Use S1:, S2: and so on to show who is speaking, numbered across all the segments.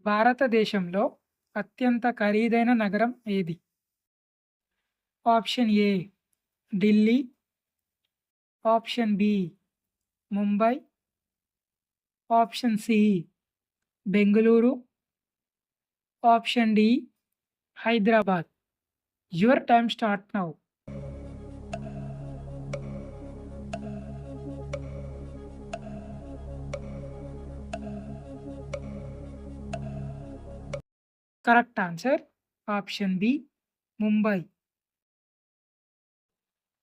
S1: భారతదేశంలో అత్యంత ఖరీదైన నగరం ఏది? Option A Delhi, option B Mumbai, option C Bengaluru, option D Hyderabad. Your time start now. Correct answer option B Mumbai.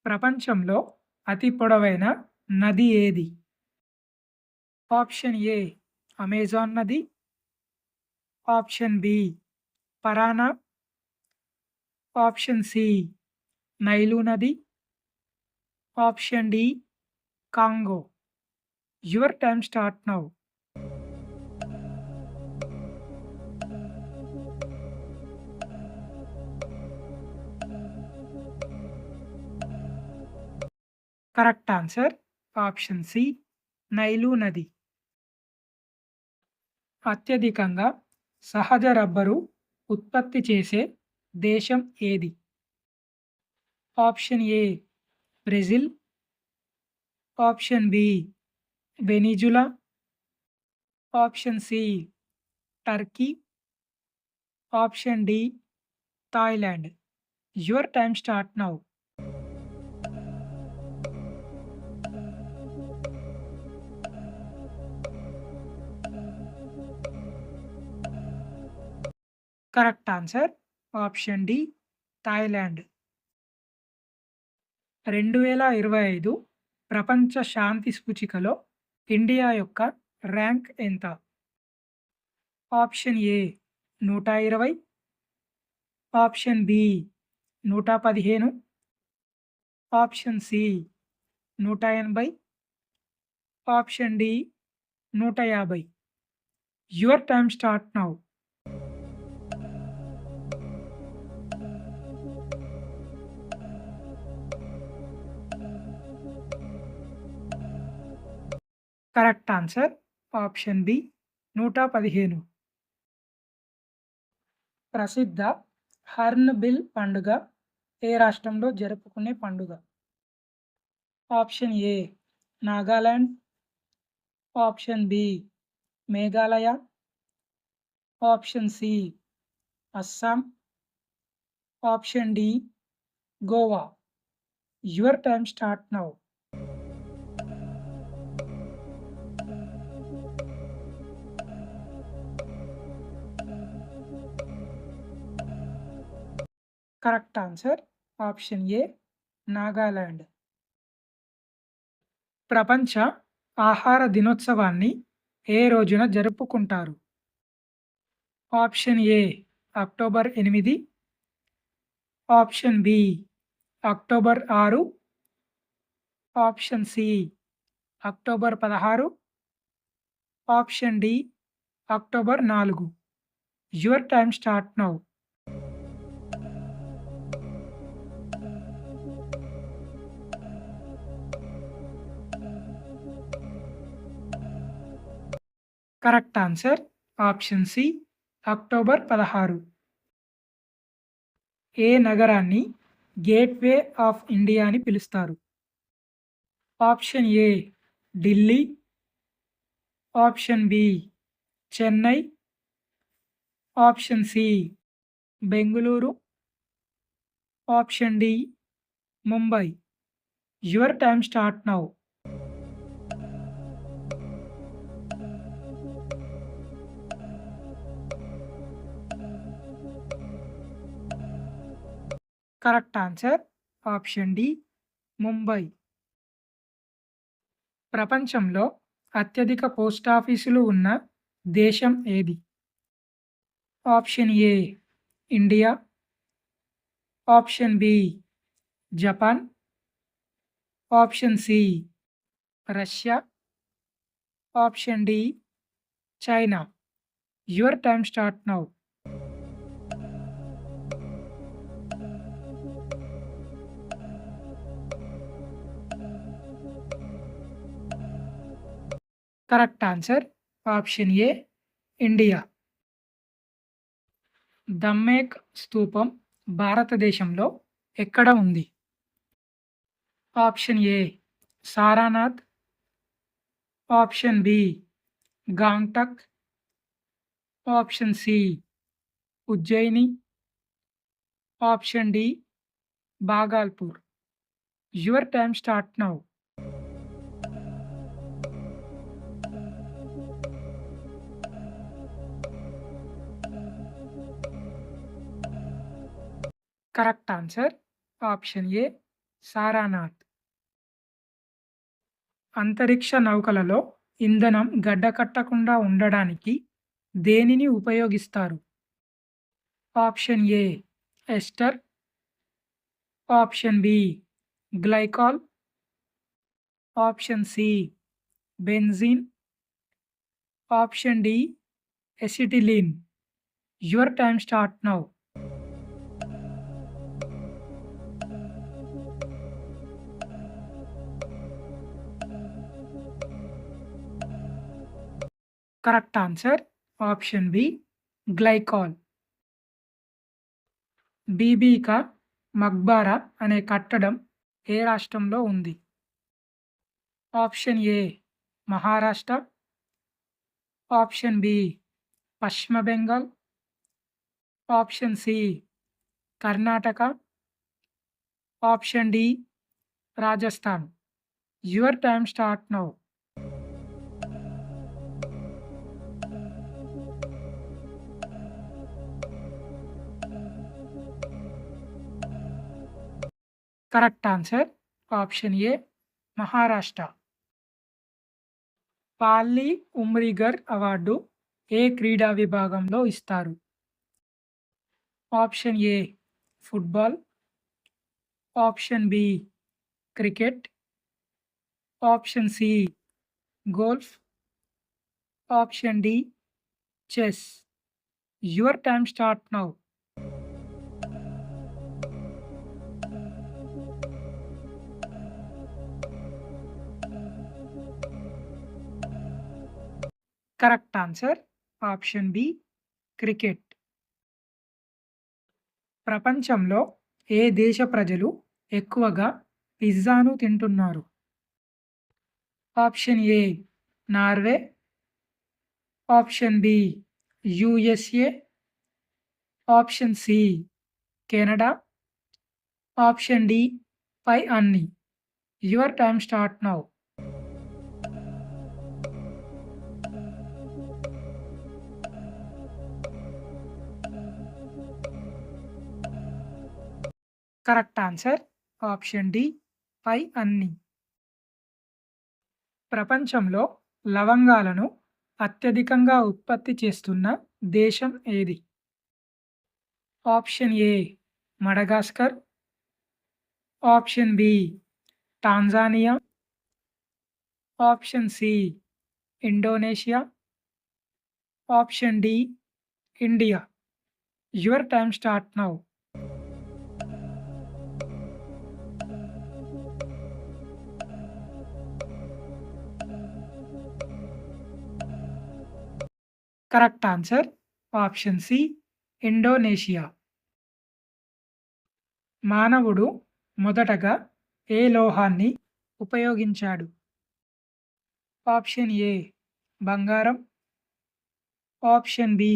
S1: ప్రపంచంలో అతి పొడవైన నది ఏది? ఆప్షన్ ఏ అమెజాన్ నది, option B Parana, option C Nile నది, option D Congo. Your time start now. Correct answer option C Nile నది. అత్యధికంగా సహజ రబ్బరు ఉత్పత్తి చేసే దేశం ఏది? Option A Brazil, option B Venezuela, option C Turkey, option D Thailand. Your time start now. Correct answer option D Thailand. 2025 ప్రపంచ శాంతి సూచికలో ఇండియా యొక్క ర్యాంక్ ఎంత? Option A 120, option B 115, option C 180, option D 150. Your time start now. Correct answer option B 115. ప్రసిద్ధ hornbill పండుగ ఏ రాష్ట్రంలో జరుపుకునే పండుగ? Option A Nagaland, option B Meghalaya, option C Assam, option D Goa. Your time start now. Correct answer option A Nagaland. ప్రపంచ ఆహార దినోత్సవాన్ని ఏ రోజున జరుపుకుంటారు? Option A October 8, option B October 6, option C October 16, option D October 4. Your time start now. Correct answer option C October 16. ఏ నగరాన్ని gateway of India అని పిలుస్తారు? Option A Delhi, option B Chennai, option C Bengaluru, option D Mumbai. Your time start now. Correct answer option D Mumbai. ప్రపంచంలో అత్యధిక పోస్టాఫీసులు ఉన్న దేశం ఏది? Option A India, option B Japan, option C Russia, option D China. Your time start now. Correct answer option A India. Dhamek స్తూపం భారతదేశంలో ఎక్కడ ఉంది? Option A Sarnath, option B Gangtok, option C Ujjain, option D Bhagalpur. Your time start now. Correct answer option A Sarnath. అంతరిక్ష నౌకలలో ఇంధనం గడ్డకట్టకుండా ఉండడానికి దేనిని ఉపయోగిస్తారు? Option A ester, option B glycol, option C benzene, option D acetylene. Your time start now. Correct answer option B glycol. Bibi Ka మక్బారా అనే కట్టడం ఏ రాష్ట్రంలో ఉంది? ఆప్షన్ ఏ మహారాష్ట్ర, ఆప్షన్ బి పశ్చిమ Bengal, option C Karnataka, option D Rajasthan. Your time start now. Correct answer option A Maharashtra. పాల్లీ Umrigar award ఏ క్రీడా విభాగంలో ఇస్తారు? Option A football, option B cricket, option C golf, option D chess. Your time start now. Correct answer option B cricket. ప్రపంచంలో ఏ దేశ ప్రజలు ఎక్కువగా పిజ్జాను తింటున్నారు? Option A Norway, option B USA, option C Canada, option D పై అన్ని. Your time start now. Correct answer option D పై అన్ని. ప్రపంచంలో లవంగాలను అత్యధికంగా ఉత్పత్తి చేస్తున్న దేశం ఏది? Option A Madagascar, option B Tanzania, option C Indonesia, option D India. Your time start now. Correct answer option C Indonesia. మానవుడు మొదటగా ఏ లోహాన్ని ఉపయోగించాడు? ఆప్షన్ ఏ బంగారం, ఆప్షన్ బి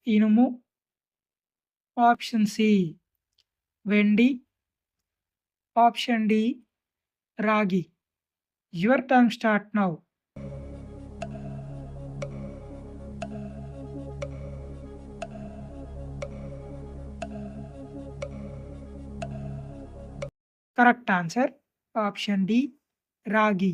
S1: ఇనుము, ఆప్షన్ సి వెండి, ఆప్షన్ డి రాగి. Your time start now. Correct answer option D రాగి.